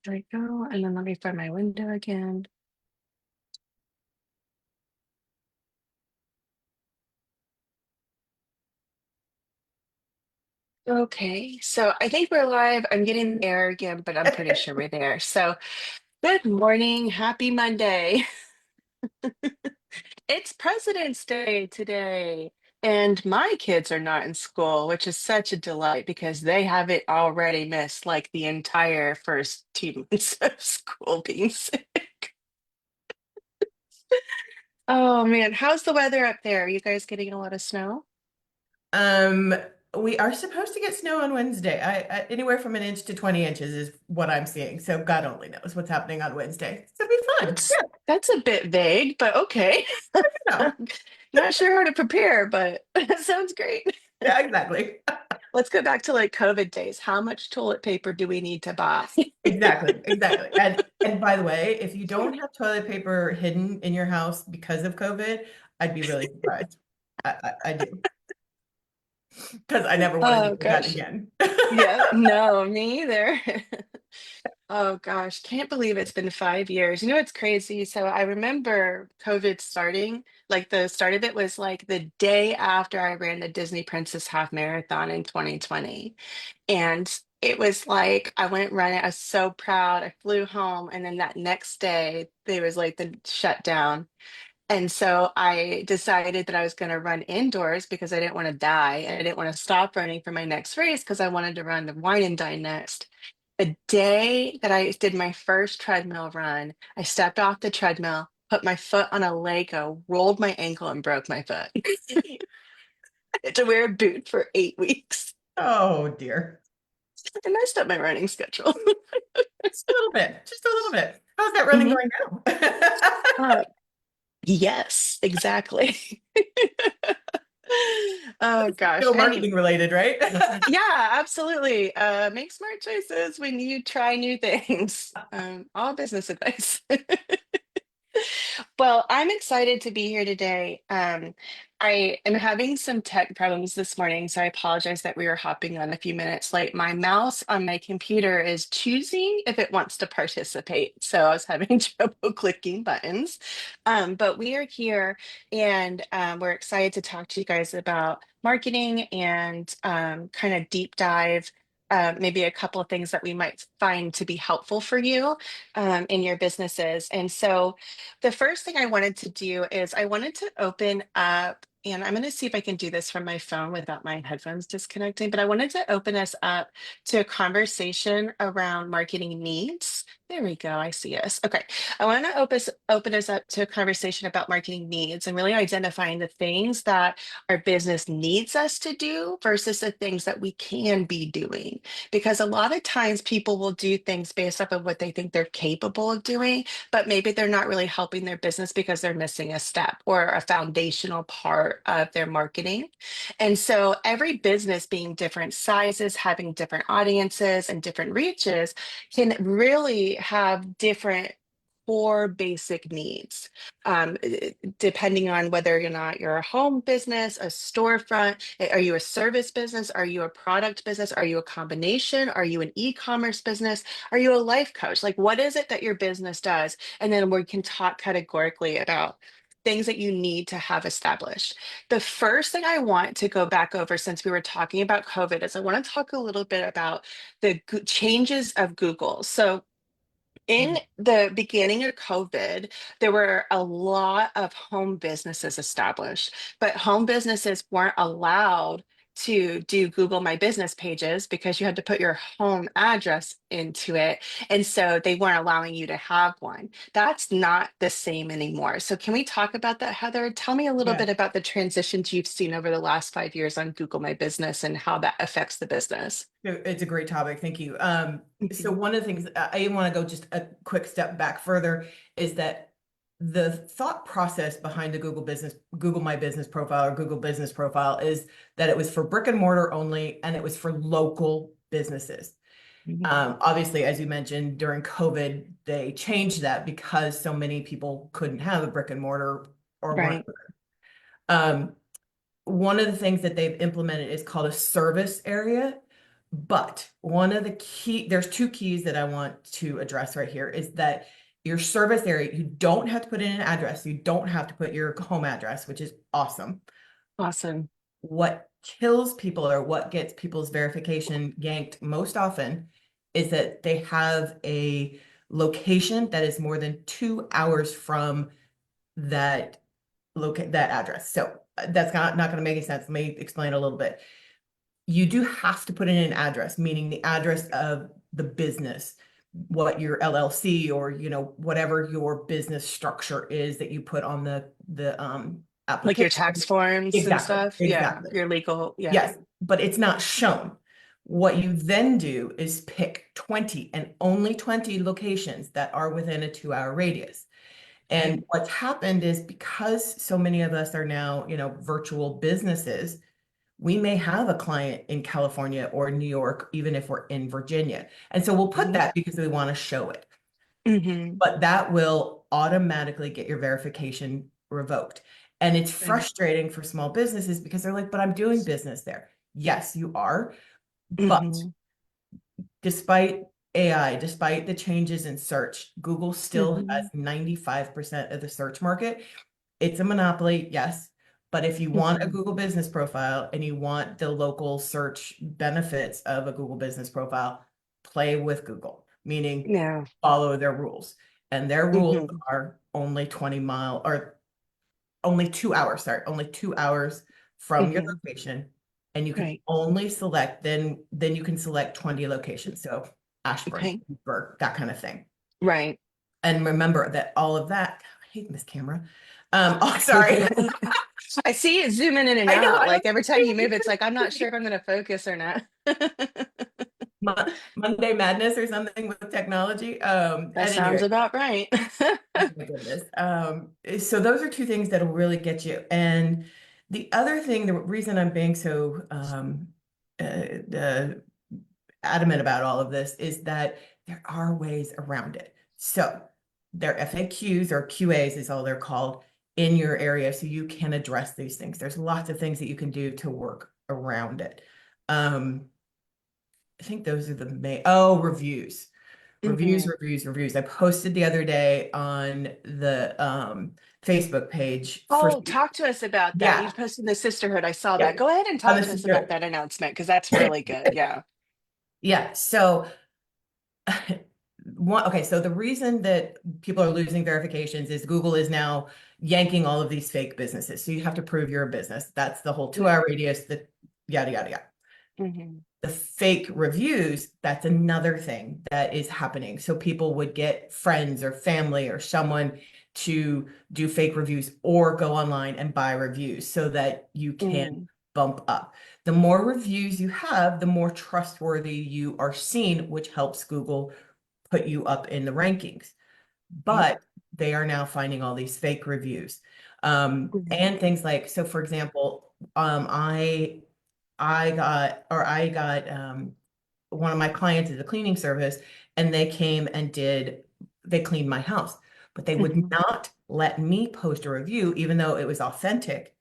There we go. And then let me find my window again. Okay, so I think we're live. I'm getting there again, but I'm pretty sure we're there. So good morning. Happy Monday. It's President's Day today. And my kids are not in school, which is such a delight because they haven't already missed like the entire first 2 months of school being sick. Oh man, how's the weather up there? Are you guys getting a lot of snow? Um, we are supposed to get snow on Wednesday. Anywhere from an inch to 20 inches is what I'm seeing. So God only knows what's happening on Wednesday. So it'll be fun. That's a bit vague, but okay. Yeah, Not sure how to prepare, but that sounds great. yeah, exactly. Let's go back to like COVID days. How much toilet paper do we need to buy? Exactly, exactly. And by the way, if you don't have toilet paper hidden in your house because of COVID, I'd be really surprised. I do because I never want to deal Oh with that gosh. again. Yeah, no, me either. Oh gosh, can't believe it's been 5 years. You know, it's crazy. So I remember COVID starting, like the start of it was like the day after I ran the Disney Princess Half Marathon in 2020. And it was like I went running. I was so proud. I flew home, and then that next day there was like the shutdown. And so I decided that I was going to run indoors because I didn't want to die, and I didn't want to stop running for my next race because I wanted to run the wine and dine next. The day that I did my first treadmill run, I stepped off the treadmill, put my foot on a Lego, rolled my ankle, and broke my foot. I had to wear a boot for 8 weeks. Oh dear. I messed up my running schedule. Just a little bit. Just a little bit. How's that running Mhm. going now? Uh, yes, exactly. Oh gosh. Still marketing related, right? Yeah, absolutely. Make smart choices when you try new things. All business advice. Well, I'm excited to be here today. I am having some tech problems this morning, so I apologize that we were hopping on a few minutes late. My mouse on my computer is choosing if it wants to participate, so I was having trouble clicking buttons. But we are here, and we're excited to talk to you guys about marketing and kind of deep dive. Maybe a couple of things that we might find to be helpful for you in your businesses. And so, the first thing I wanted to do is I wanted to open up, and I'm going to see if I can do this from my phone without my headphones disconnecting, but I wanted to open us up to a conversation around marketing needs. There we go. I see us. Okay. I want to open us up to a conversation about marketing needs and really identifying the things that our business needs us to do versus the things that we can be doing. Because a lot of times people will do things based off of what they think they're capable of doing, but maybe they're not really helping their business because they're missing a step or a foundational part of their marketing. And so every business being different sizes, having different audiences and different reaches can really have different core basic needs, depending on whether or not you're a home business, a storefront. Are you a service business? Are you a product business? Are you a combination? Are you an e-commerce business? Are you a life coach? Like, what is it that your business does? And then we can talk categorically about things that you need to have established. The first thing I want to go back over, since we were talking about COVID, is I want to talk a little bit about the changes of Google. So in the beginning of COVID, there were a lot of home businesses established, but home businesses weren't allowed to do Google My Business pages because you had to put your home address into it. And so they weren't allowing you to have one. That's not the same anymore. So, can we talk about that, Heather? Tell me a little Yeah. bit about the transitions you've seen over the last 5 years on Google My Business and how that affects the business. It's a great topic. Thank you. So Mhm. one of the things I want to go just a quick step back further is that the thought process behind the Google My Business profile or Google Business profile is that it was for brick and mortar only and it was for local businesses. Mhm. Obviously, as you mentioned, during COVID, they changed that because so many people couldn't have a brick and mortar or weren't. Right. Um, One of the things that they've implemented is called a service area, But one of the there's two keys that I want to address right here is that your service area, you don't have to put in an address. You don't have to put your home address, which is awesome. Awesome. What kills people or what gets people's verification yanked most often is that they have a location that is more than 2 hours from that that address. So that's not going to make any sense. Let me explain a little bit. You do have to put in an address, meaning the address of the business, what your LLC or whatever your business structure is that you put on the Like your application. tax forms and Exactly, stuff. Yeah. exactly. Your legal. Yeah. Yes, but it's not shown. What you then do is pick 20 and only 20 locations that are within a 2 hour radius. Okay. And what's happened is because so many of us are now, virtual businesses, we may have a client in California or New York, even if we're in Virginia. And so we'll put that because we want to show it. Mm-hmm. But that will automatically get your verification revoked. And it's Right. frustrating for small businesses because they're like, but I'm doing business there. Yes, you are. But Mm-hmm. despite AI, despite the changes in search, Google still has Mm-hmm. 95% of the search market. It's a monopoly, yes. But if you want a Mm-hmm. Google business profile and you want the local search benefits of a Google business profile, play with Google, meaning Yeah. follow their rules. And their rules Mm-hmm. are only 20 mile or only 2 hours, sorry, only 2 hours from your Mm-hmm. location. And you can Right. only select, then you can select 20 locations. So Ashburn, Okay. Pittsburgh, that kind of thing. Right. And remember that all of that, I hate this camera. Oh, sorry. I see it zooming in and I know. out. Like every time you move, it's like I'm not sure if I'm going to focus or not. Monday Madness or something with technology. That At any sounds rate, about right. oh my goodness. So those are two things that'll really get you. And the other thing, the reason I'm being so uh, adamant about all of this is that there are ways around it. So there are FAQs or QAs is all they're called in your area, so you can address these things. There's lots of things that you can do to work around it. Um, I think those are the main, reviews. Reviews, Hmm. reviews, reviews. I posted the other day on the Facebook page for, Oh, talk to us about that. You yeah, posted the sisterhood. I saw yeah, that. Go ahead and on talk the to us about sister. that announcement because that's really good. Yeah. Yeah, so okay, so the reason that people are losing verifications is Google is now yanking all of these fake businesses. So you have to prove you're a business. That's the whole 2 hour radius, the yada, yada, yada. Hmm. The fake reviews, that's another thing that is happening. So people would get friends or family or someone to do fake reviews or go online and buy reviews so that you can Hmm. bump up. The more reviews you have, the more trustworthy you are seen, which helps Google put you up in the rankings. But they are now finding all these fake reviews. And things like, so for example, I got one of my clients is a cleaning service and they came and they cleaned my house, but they would Hmm. not let me post a review, even though it was authentic,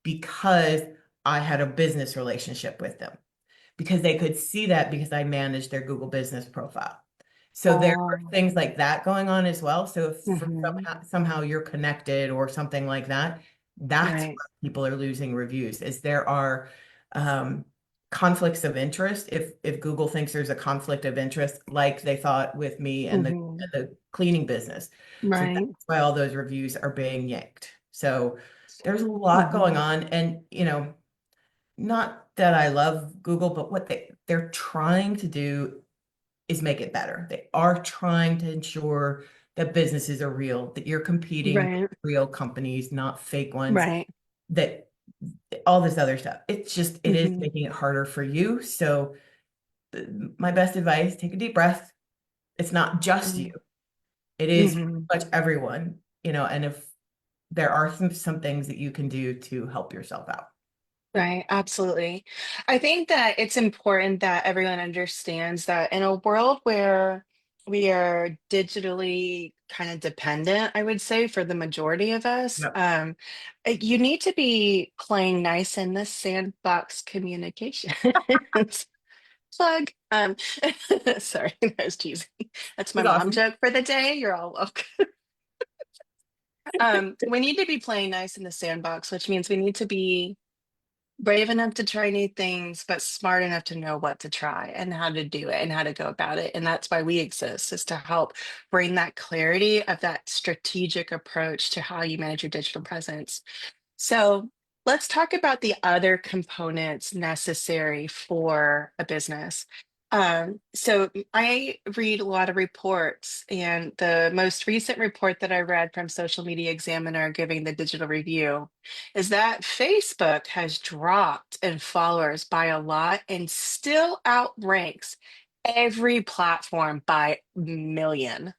because I had a business relationship with them, because they could see that because I managed their Google business profile. So there are Oh. things like that going on as well. So if for Hmm. somehow you're connected or something like that, that's Right. where people are losing reviews, is there are um, conflicts of interest. If Google thinks there's a conflict of interest, like they thought with me and Hmm. the cleaning business. So Right. that's why all those reviews are being yanked. So there's a lot going Hmm. on. And, not that I love Google, but what they're trying to do is make it better. They are trying to ensure that businesses are real, that you're competing with Right. real companies, not fake ones, Right. that all this other stuff. It is Hmm. making it harder for you. So my best advice, take a deep breath. It's not just you. It is pretty Hmm. much everyone, and if there are some things that you can do to help yourself out. Right, absolutely. I think that it's important that everyone understands that in a world where we are digitally kind of dependent, I would say, for the majority of us, Yep. you need to be playing nice in this sandbox communication. Plug. Sorry, that was cheesy. That's my It's mom awesome. joke for the day. You're all welcome. We need to be playing nice in the sandbox, which means we need to be brave enough to try new things, but smart enough to know what to try and how to do it and how to go about it. And that's why we exist, is to help bring that clarity of that strategic approach to how you manage your digital presence. So let's talk about the other components necessary for a business. So I read a lot of reports, and the most recent report that I read from Social Media Examiner giving the digital review is that Facebook has dropped in followers by a lot and still outranks every platform by million,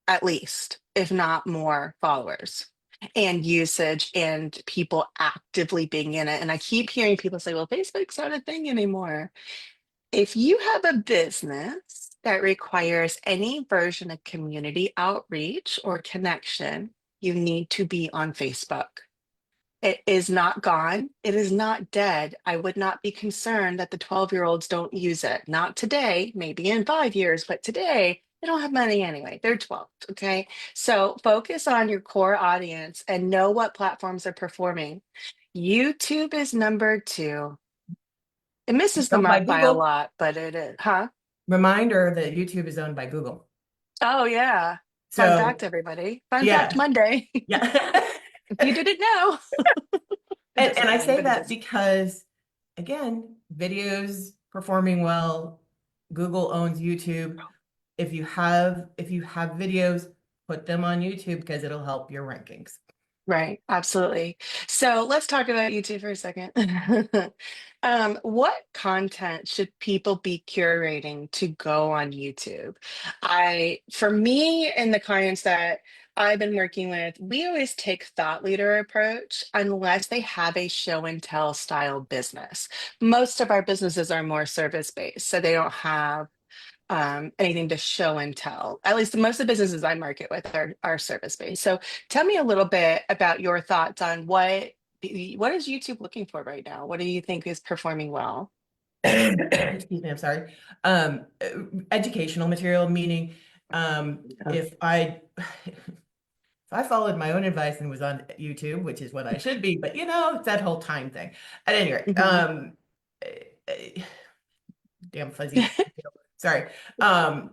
at least, if not more followers and usage and people actively being in it. And I keep hearing people say, well, Facebook's not a thing anymore. If you have a business that requires any version of community outreach or connection, you need to be on Facebook. It is not gone. It is not dead. I would not be concerned that the 12-year-olds don't use it. Not today, maybe in 5 years, but today they don't have money anyway. They're 12. Okay. So focus on your core audience and know what platforms are performing. YouTube is number two. It misses the Owned by mark by a Google. lot, but it is, huh? Reminder that YouTube is owned by Google. Oh, yeah. Fun fact, So everybody. Fun fact yeah, Monday. yeah. If you didn't know, it And doesn't I matter, say but it that is. because, again, videos performing well, Google owns YouTube. If you have videos, put them on YouTube because it'll help your rankings. Right, absolutely. So let's talk about YouTube for a second. What content should people be curating to go on YouTube? For me and the clients that I've been working with, we always take thought leader approach unless they have a show and tell style business. Most of our businesses are more service based, so they don't have anything to show and tell. At least most of the businesses I market with are service based. So tell me a little bit about your thoughts on what is YouTube looking for right now? What do you think is performing well? Excuse me, I'm sorry. Um, Educational material, meaning Oh. if I followed my own advice and was on YouTube, which is what I should be, but it's that whole time thing. At any rate, Mhm. eh, damn fuzzy. Sorry. Um,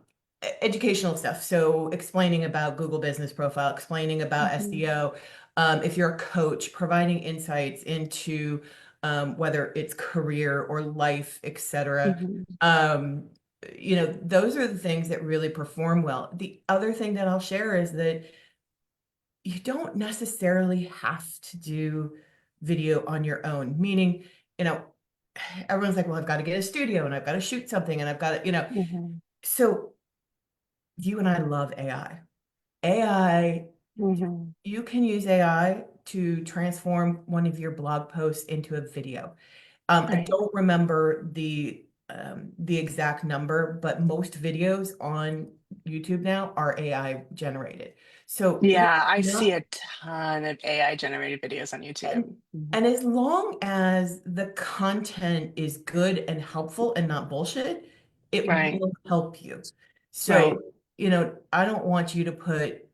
Educational stuff. So explaining about Google Business Profile, explaining about Mhm. SEO. If you're a coach, providing insights into whether it's career or life, etc. Mhm. Um, those are the things that really perform well. The other thing that I'll share is that you don't necessarily have to do video on your own, meaning, you know, everyone's like, well, I've got to get a studio and I've got to shoot something and I've got to. Mhm. So you and I love AI. AI, Mhm. you can use AI to transform one of your blog posts into a video. I Right. don't remember the exact number, but most videos on YouTube now are AI generated. So it is Yeah, I see not. a ton of AI generated videos on YouTube. And Mhm. and as long as the content is good and helpful and not bullshit, it Right. will help you. Right. So, I don't want you to put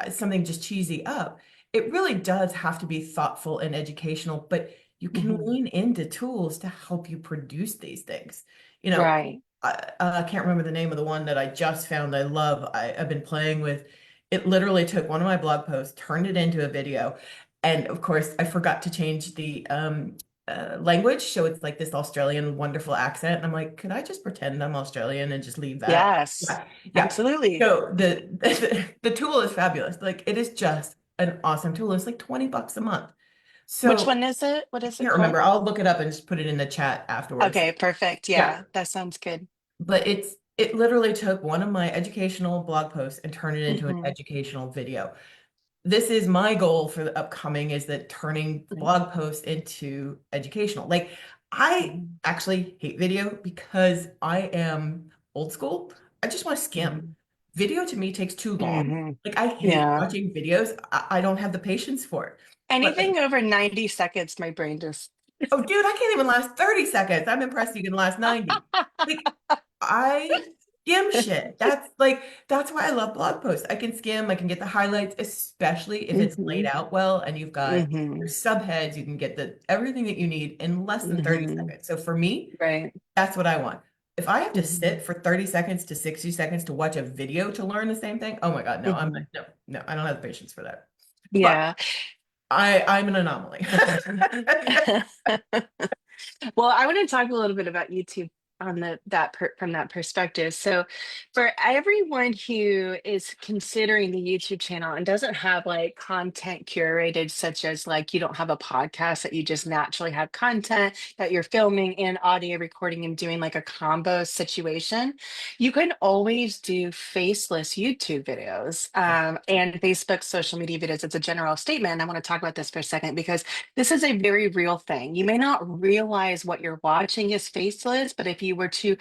something just cheesy up. It really does have to be thoughtful and educational, but you can Mhm. lean into tools to help you produce these things. You know, Right. I can't remember the name of the one that I just found I love. I've been playing with. It literally took one of my blog posts, turned it into a video. And of course, I forgot to change the language. So it's like this Australian wonderful accent. And I'm like, could I just pretend I'm Australian and just leave that? Yes, Yeah. Yeah. absolutely. So the tool is fabulous. Like it is just an awesome tool. It's like $20 a month. Which So one is it? What I is it can't called? remember. I'll look it up and just put it in the chat afterwards. Okay, perfect. Yeah. Yeah, that sounds good. But it literally took one of my educational blog posts and turned it into an Hmm. educational video. This is my goal for the upcoming, is that turning Right. blog posts into educational. Like I Mhm. actually hate video because I am old school. I just want to skim. Mhm. Video to me takes too long. Mhm. Like I hate Yeah. watching videos. I don't have the patience for it. But Anything over 90 seconds, my brain just Oh, dude, I can't even last 30 seconds. I'm impressed you can last 90. Like, I skim shit. That's why I love blog posts. I can skim, I can get the highlights, especially if it's laid Hmm. out well and you've got your Hmm. subheads, you can get the everything that you need in less than 30 Hmm. seconds. So for me, Right. that's what I want. If I have to sit Hmm. for 30 seconds to 60 seconds to watch a video to learn the same thing, oh my God, no, Hmm. no, no, I don't have the patience for that. But Yeah. I'm an anomaly. Well, I want to talk a little bit about YouTube on from that perspective. So, for everyone who is considering the YouTube channel and doesn't have like content curated, such as like you don't have a podcast that you just naturally have content that you're filming and audio recording and doing like a combo situation, you can always do faceless YouTube videos and Facebook social media videos. It's a general statement. And I want to talk about this for a second because this is a very real thing. You may not realize what you're watching is faceless, but if you were to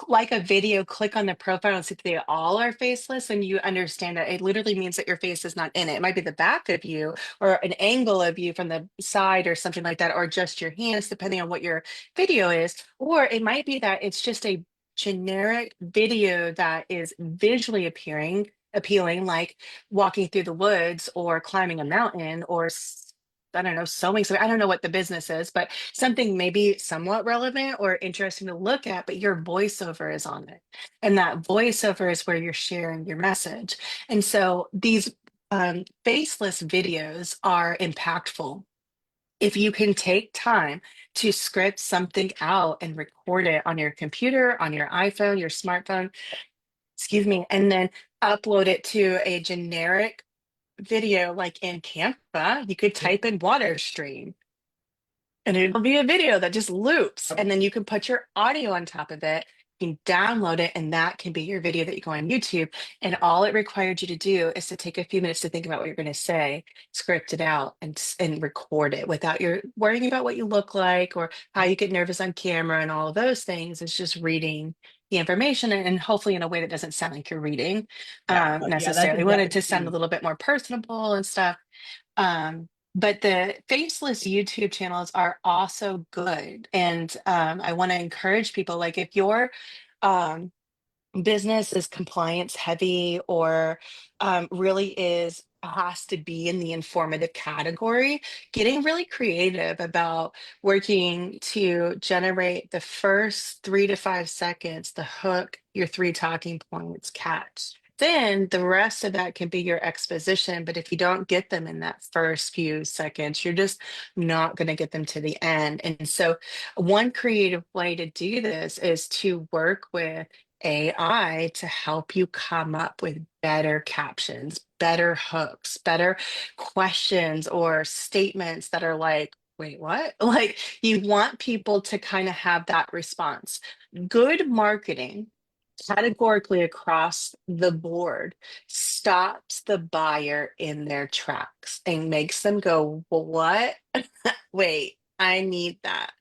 like a video, click on the profile and see that they all are faceless, and you understand that it literally means that your face is not in it. It might be the back of you or an angle of you from the side or something like that, or just your hands, depending on what your video is. Or it might be that it's just a generic video that is visually appealing, like walking through the woods or climbing a mountain or I don't know, sewing. So I don't know what the business is, but something maybe somewhat relevant or interesting to look at, but your voiceover is on it. And that voiceover is where you're sharing your message. And so these faceless videos are impactful. If you can take time to script something out and record it on your computer, on your iPhone, your smartphone, excuse me, and then upload it to a generic video like in Canva, you could type in water stream and it'll be a video that just loops. And then you can put your audio on top of it. You can download it, and that can be your video that you go on YouTube. And all it required you to do is to take a few minutes to think about what you're going to say, script it out, and record it without your worrying about what you look like or how you get nervous on camera and all of those things. It's just reading the information and hopefully in a way that doesn't sound like you're reading Yeah, that's necessarily. We want it to exactly sound a key. little bit more personable and stuff. But the faceless YouTube channels are also good. And I want to encourage people like if your um, business is compliance heavy or really is has to be in the informative category, getting really creative about working to generate the first 3 to 5 seconds, the hook, your three talking points, catch. Then the rest of that can be your exposition. But if you don't get them in that first few seconds, you're just not going to get them to the end. And so, one creative way to do this is to work with AI to help you come up with better captions, better hooks, better questions or statements that are like, wait, what? Like you want people to kind of have that response. Good marketing, categorically across the board, stops the buyer in their tracks and makes them go, well, what? Wait, I need that.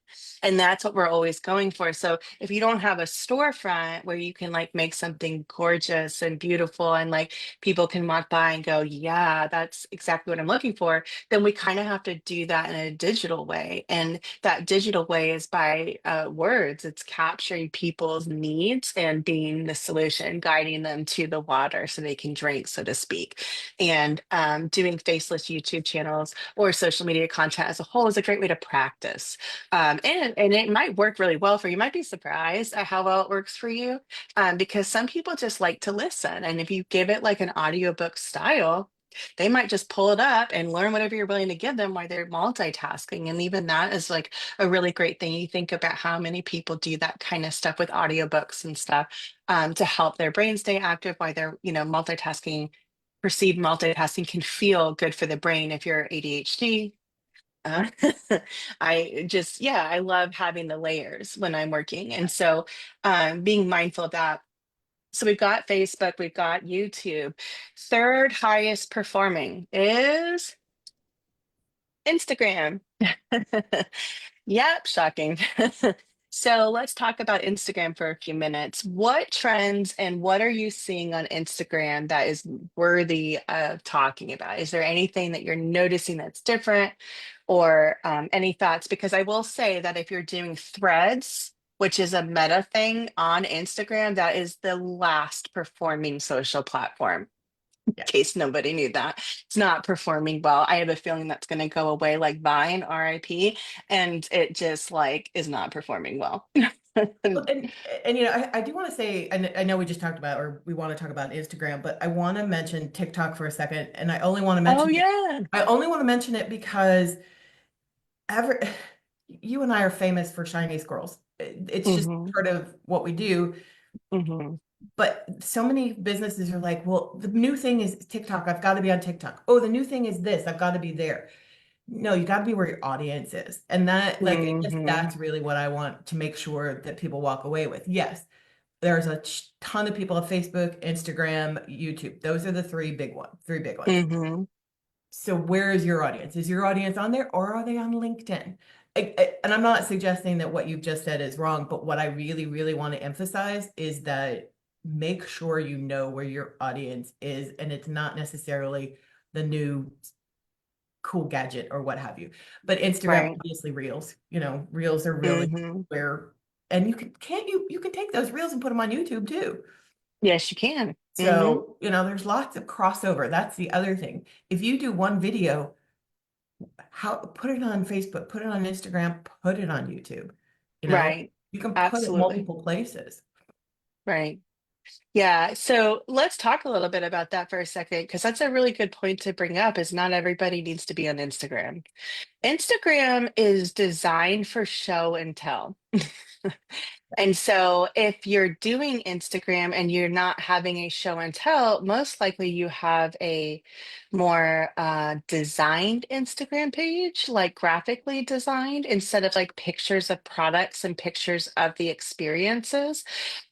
And that's what we're always going for. So if you don't have a storefront where you can like make something gorgeous and beautiful and like people can walk by and go, yeah, that's exactly what I'm looking for, then we kind of have to do that in a digital way. And that digital way is by words. It's capturing people's needs and being the solution, guiding them to the water so they can drink, so to speak. And doing faceless YouTube channels or social media content as a whole is a great way to practice. And it might work really well for you. You might be surprised at how well it works for you because some people just like to listen. And if you give it like an audiobook style, they might just pull it up and learn whatever you're willing to give them while they're multitasking. And even that is like a really great thing. You think about how many people do that kind of stuff with audiobooks and stuff to help their brain stay active while they're, multitasking. Perceived multitasking can feel good for the brain if you're ADHD. Uh, I love having the layers when I'm working. And so being mindful of that. So we've got Facebook, we've got YouTube. Third highest performing is Instagram. Yep, shocking. So let's talk about Instagram for a few minutes. What trends and what are you seeing on Instagram that is worthy of talking about? Is there anything that you're noticing that's different or any thoughts? Because I will say that if you're doing threads, which is a meta thing on Instagram, that is the last performing social platform. In Yeah. case nobody knew that. It's not performing well. I have a feeling that's going to go away like Vine, RIP, and it just like is not performing well. Well, and I do want to say, and I know we just talked about, or we want to talk about Instagram, but I want to mention TikTok for a second, and I only want to Oh mention it. yeah. I only want to mention it because ever you and I are famous for shiny squirrels. It's just Hmm. part of what we do. Hmm. But so many businesses are like, well, the new thing is TikTok. I've got to be on TikTok. Oh, the new thing is this. I've got to be there. No, you got to be where your audience is. And that, like, I guess Hmm. that's really what I want to make sure that people walk away with. Yes, there's a ton of people on Facebook, Instagram, YouTube. Those are the three big ones. Hmm. So where is your audience? Is your audience on there or are they on LinkedIn? And I'm not suggesting that what you've just said is wrong, but what I really, really want to emphasize is that make sure you know where your audience is, and it's not necessarily the new cool gadget or what have you. But Instagram, Right. obviously Reels, Reels are really Hmm. where, and you can take those Reels and put them on YouTube too. Yes, you can. Hmm. So, there's lots of crossover. That's the other thing. If you do one video, put it on Facebook, put it on Instagram, put it on YouTube. You know, Right. you can put it Absolutely. multiple places. Right. Yeah. So let's talk a little bit about that for a second, because that's a really good point to bring up, is not everybody needs to be on Instagram. Instagram is designed for show and tell. And so, if you're doing Instagram and you're not having a show and tell, most likely you have a more designed Instagram page, like graphically designed, instead of like pictures of products and pictures of the experiences.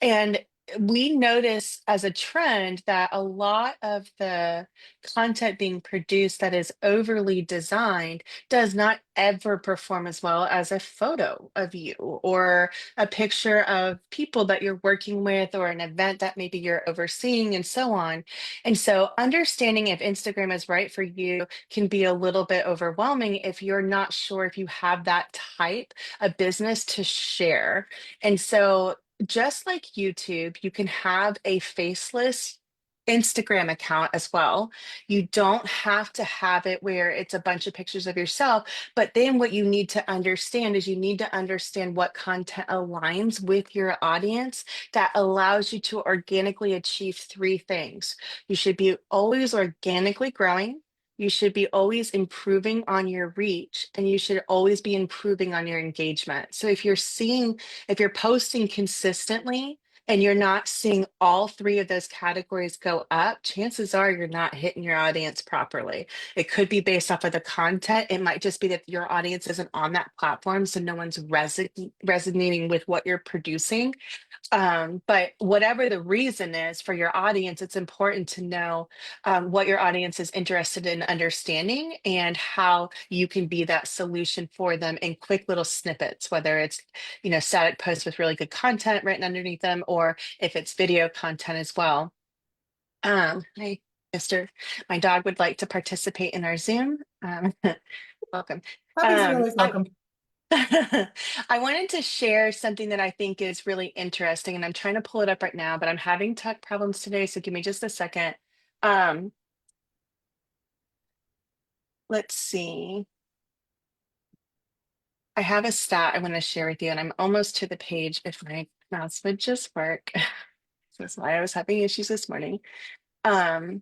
And we notice as a trend that a lot of the content being produced that is overly designed does not ever perform as well as a photo of you or a picture of people that you're working with or an event that maybe you're overseeing and so on. And so understanding if Instagram is right for you can be a little bit overwhelming if you're not sure if you have that type of business to share. And so just like YouTube, you can have a faceless Instagram account as well. You don't have to have it where it's a bunch of pictures of yourself, but then what you need to understand is you need to understand what content aligns with your audience that allows you to organically achieve three things. You should be always organically growing. You should be always improving on your reach, and you should always be improving on your engagement. So if you're posting consistently and you're not seeing all three of those categories go up, chances are you're not hitting your audience properly. It could be based off of the content. It might just be that your audience isn't on that platform, so no one's resonating with what you're producing. But whatever the reason is for your audience, it's important to know what your audience is interested in understanding and how you can be that solution for them in quick little snippets, whether it's, static posts with really good content written underneath them, or if it's video content as well. Hi, Mister. My dog would like to participate in our Zoom. Welcome. Puppies are Um, always I welcome. I wanted to share something that I think is really interesting, and I'm trying to pull it up right now, but I'm having tech problems today, so give me just a second. Um, let's see. I have a stat I want to share with you, and I'm almost to the page if my mouse would just work. That's why I was having issues this morning. Um,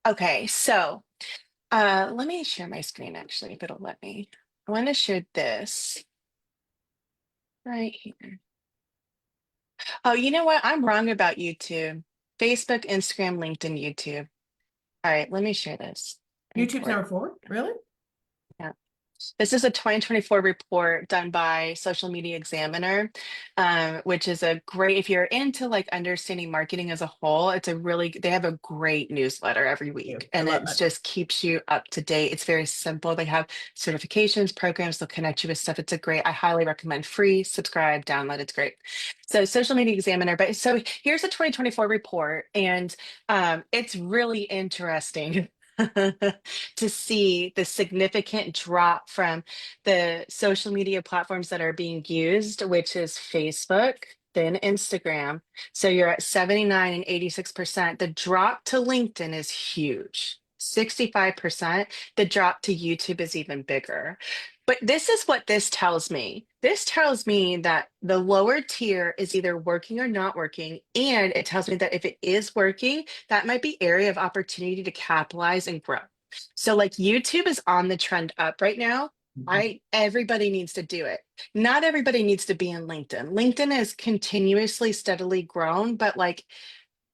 okay, so let me share my screen actually, if it'll let me. I want to share this right here. Oh, you know what? I'm wrong about YouTube. Facebook, Instagram, LinkedIn, YouTube. All right, let me share this. I need to YouTube's work. number 4, really? Yeah. This is a 2024 report done by Social Media Examiner, which is a great, if you're into like understanding marketing as a whole, they have a great newsletter every You. week I and love it it. just keeps you up to date. It's very simple. They have certifications, programs, they'll connect you with stuff. I highly recommend free, subscribe, download. It's great. So Social Media Examiner, but so here's a 2024 report and it's really interesting. To see the significant drop from the social media platforms that are being used, which is Facebook, then Instagram. So you're at 79 and 86%. The drop to LinkedIn is huge. 65%. The drop to YouTube is even bigger. But this is what this tells me. This tells me that the lower tier is either working or not working. And it tells me that if it is working, that might be area of opportunity to capitalize and grow. So like YouTube is on the trend up right now. Mhm. I Everybody needs to do it. Not everybody needs to be in LinkedIn. LinkedIn has continuously steadily grown, but like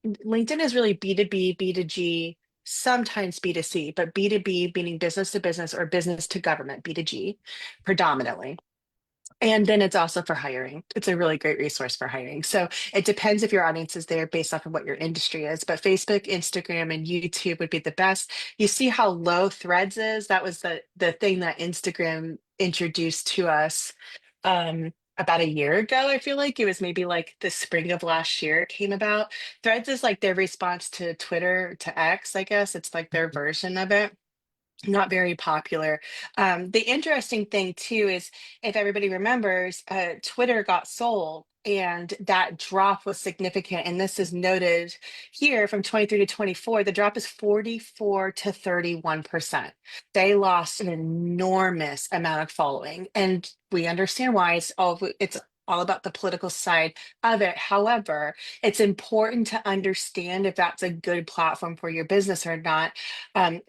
LinkedIn is really B2B, B2G, sometimes B2C, but B2B meaning business to business or business to government, B2G predominantly. And then it's also for hiring. It's a really great resource for hiring. So it depends if your audience is there based off of what your industry is. But Facebook, Instagram, and YouTube would be the best. You see how low Threads is? That was the thing that Instagram introduced to us about a year ago. I feel like it was maybe like the spring of last year it came about. Threads is like their response to Twitter, to X, I guess. It's like their version of it, not very popular. The interesting thing too is if everybody remembers, Twitter got sold and that drop was significant. And this is noted here from 23 to 24, the drop is 44 to 31%. They lost an enormous amount of following. And we understand why it's all about the political side of it. However, it's important to understand if that's a good platform for your business or not.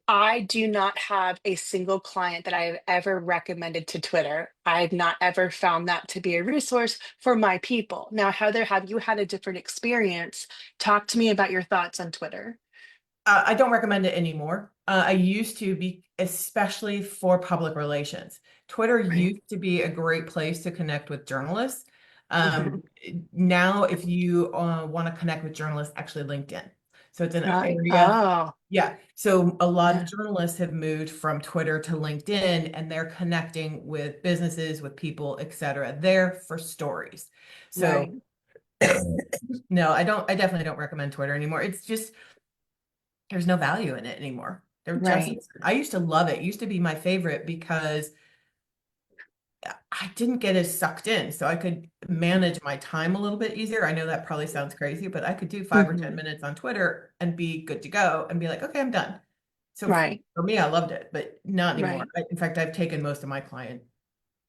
I do not have a single client that I have ever recommended to Twitter. I've not ever found that to be a resource for my people. Now, Heather, have you had a different experience? Talk to me about your thoughts on Twitter. I don't recommend it anymore. I used to be, especially for public relations. Twitter Right. used to be a great place to connect with journalists. Mhm. Now, if you want to connect with journalists, actually LinkedIn. So it's an Right. area. Oh, Yeah. So a lot of yeah. journalists have moved from Twitter to LinkedIn and they're connecting with businesses, with people, et cetera, there for stories. So Right. no, I definitely don't recommend Twitter anymore. It's just, there's no value in it anymore. There just Right. isn't. I used to love it. It used to be my favorite because I didn't get as sucked in. So I could manage my time a little bit easier. I know that probably sounds crazy, but I could do 5 or 10 minutes on Twitter and be good to go and be like, okay, I'm done. So Right. for me, I loved it, but not anymore. Right. In fact, I've taken most of my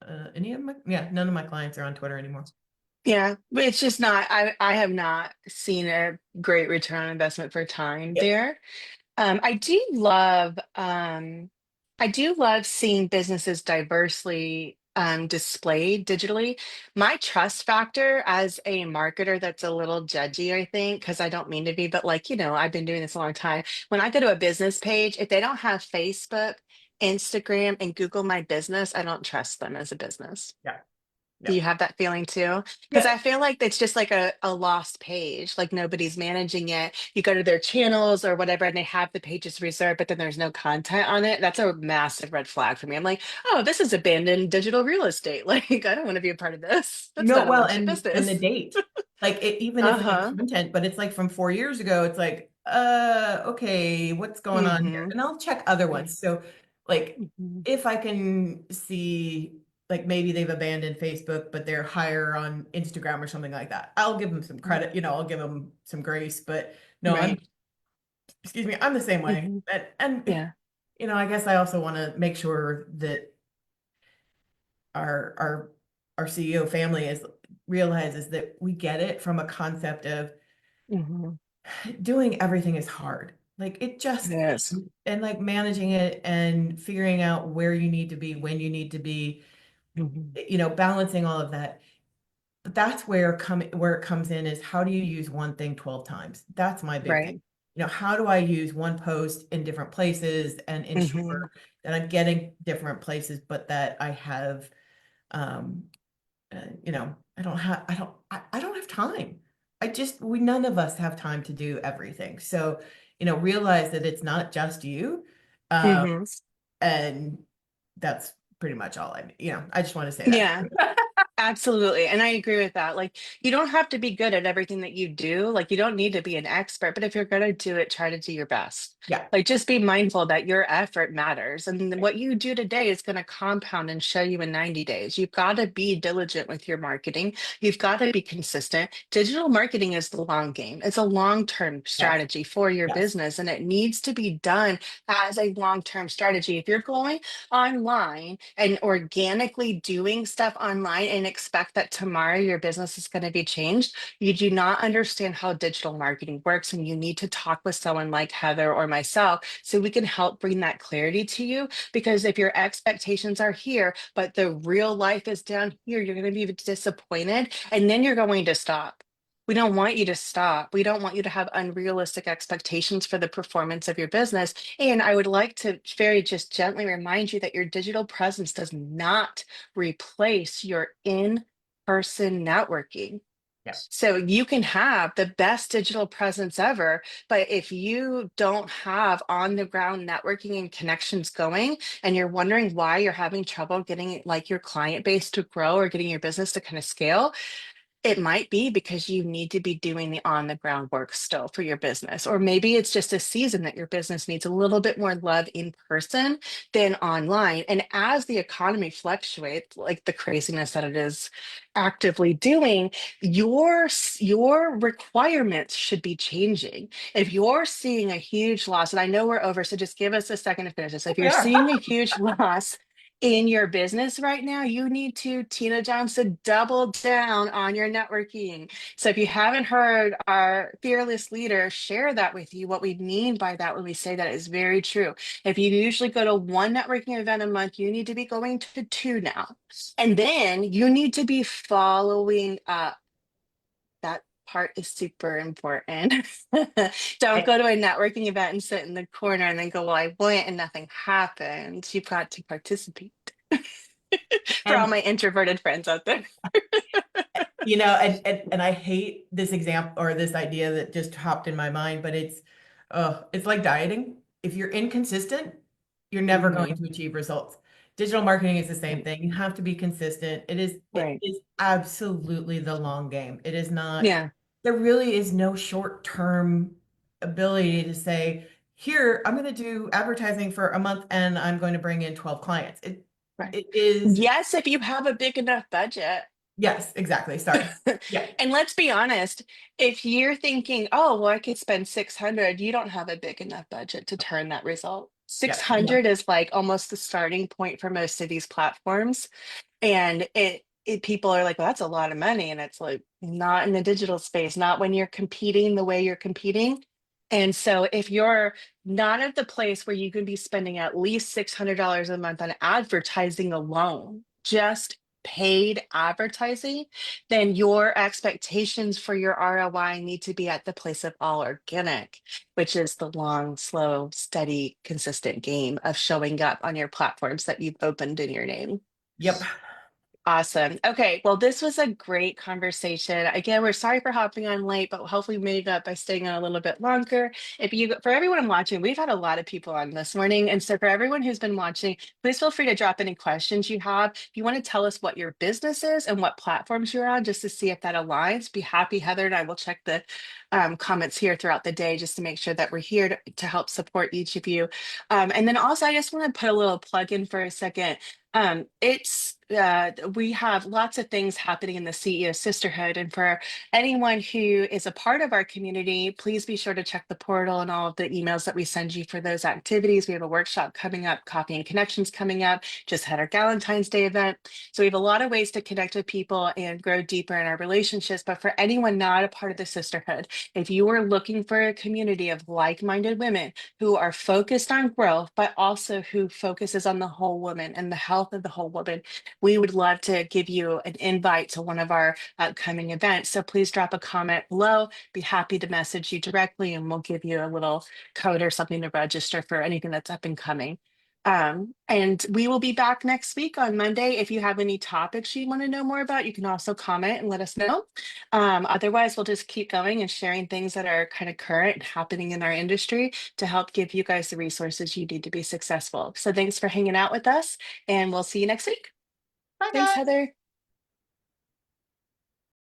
none of my clients are on Twitter anymore. Yeah, but it's just not, I have not seen a great return on investment for time Yeah. there. I do love seeing businesses diversely displayed digitally. My trust factor as a marketer that's a little judgy, I think, because I don't mean to be, but like, I've been doing this a long time. When I go to a business page, if they don't have Facebook, Instagram, and Google My Business, I don't trust them as a business. Yeah. Do Yeah. you have that feeling too? Because Yeah. I feel like it's just like a lost page, like nobody's managing it. You go to their channels or whatever, and they have the pages reserved, but then there's no content on it. That's a massive red flag for me. I'm like, oh, this is abandoned digital real estate. Like, I don't want to be a part of this. That's No, not a well, legit and the business. date. Like even if it's Uh-huh. content, but it's like from 4 years ago, it's like, okay, what's going on here? Mm-hmm. And I'll check other Right. ones. So like Mm-hmm. if I can see like maybe they've abandoned Facebook, but they're higher on Instagram or something like that, I'll give them some credit, I'll give them some grace. But no, Right. excuse me, I'm the same way. Mm-hmm. And Yeah. I guess I also want to make sure that our our our CEO family is realizes that we get it from a concept of Mm-hmm. doing everything is hard. Like it just Yes. and like managing it and figuring out where you need to be, when you need to be, Mm-hmm. balancing all of that. But that's where it comes in is how do you use one thing 12 times? That's my big thing. Right. how do I use one post in different places and Hmm. ensure that I'm getting different places, but that I have, um, I don't have time. None of us have time to do everything. So, realize that it's not just you. Um, Hmm. and that's pretty much all I just want to say that. Yeah. Absolutely. And I agree with that. Like, you don't have to be good at everything that you do. Like, you don't need to be an expert, but if you're going to do it, try to do your best. Yeah. Like, just be mindful that your effort matters. And then what you do today is going to compound and show you in 90 days. You've got to be diligent with your marketing. You've got to be consistent. Digital marketing is the long game, it's a long-term Yes. strategy for your Yes. business, and it needs to be done as a long-term strategy. If you're going online and organically doing stuff online and expect that tomorrow your business is going to be changed, you do not understand how digital marketing works. And you need to talk with someone like Heather or myself so we can help bring that clarity to you. Because if your expectations are here, but the real life is down here, you're going to be disappointed and then you're going to stop. We don't want you to stop. We don't want you to have unrealistic expectations for the performance of your business. And I would like to very just gently remind you that your digital presence does not replace your in-person networking. Yeah. So you can have the best digital presence ever, but if you don't have on the ground networking and connections going, and you're wondering why you're having trouble getting like your client base to grow or getting your business to kind of scale, it might be because you need to be doing the on the ground work still for your business. Or maybe it's just a season that your business needs a little bit more love in person than online. And as the economy fluctuates, like the craziness that it is actively doing, your requirements should be changing. If you're seeing a huge loss, and I know we're over, so just give us a second to finish this. If We you're are. seeing a huge loss, in your business right now, you need to, Tina Johnson, double down on your networking. So if you haven't heard our fearless leader share that with you, what we mean by that when we say that is very true. If you usually go to one networking event a month, you need to be going to two now. And then you need to be following up. That part is super important. Don't And, go to a networking event and sit in the corner and then go, well, I went and nothing happened. You've got to participate. For all and my introverted friends out there. and I hate this example or this idea that just hopped in my mind, but it's like dieting. If you're inconsistent, you're never going Mhm. to achieve results. Digital marketing is the same thing. You have to be consistent. It Right. is absolutely the long game. It is not, Yeah. there really is no short-term ability to say, here, I'm going to do advertising for a month and I'm going to bring in 12 clients. Right. It is, Yes, if you have a big enough budget. yes, exactly. Sorry. Yeah. And let's be honest, if you're thinking, oh, well, I could spend 600, you don't have a big enough budget to turn that result. Yeah. No. 600 is like almost the starting point for most of these platforms. And it people are like, well, that's a lot of money. And it's like, not in the digital space, not when you're competing the way you're competing. And so if you're not at the place where you can be spending at least $600 a month on advertising alone, just paid advertising, then your expectations for your ROI need to be at the place of all organic, which is the long, slow, steady, consistent game of showing up on your platforms that you've opened in your name. Yep. Awesome. Okay. Well, this was a great conversation. Again, we're sorry for hopping on late, but hopefully we made it up by staying on a little bit longer. For everyone watching, we've had a lot of people on this morning. And so for everyone who's been watching, please feel free to drop any questions you have. If you want to tell us what your business is and what platforms you're on, just to see if that aligns, be happy. Heather and I will check the comments here throughout the day just to make sure that we're here to help support each of you. And then also, I just want to put a little plug in for a second. It's We have lots of things happening in the CEO Sisterhood, and for anyone who is a part of our community, please be sure to check the portal and all of the emails that we send you for those activities. We have a workshop coming up, Copy and Connections coming up. Just had our Valentine's Day event, so we have a lot of ways to connect with people and grow deeper in our relationships. But for anyone not a part of the sisterhood, If you are looking for a community of like-minded women who are focused on growth, but also who focuses on the whole woman and the health of the whole woman, we would love to give you an invite to one of our upcoming events. So please drop a comment below. Be happy to message you directly, and we'll give you a little code or something to register for anything that's up and coming. And we will be back next week on Monday. If you have any topics you want to know more about, you can also comment and let us know. Otherwise, we'll just keep going and sharing things that are kind of current and happening in our industry to help give you guys the resources you need to be successful. So thanks for hanging out with us, and we'll see you next week. Bye, Thanks, guys. Heather.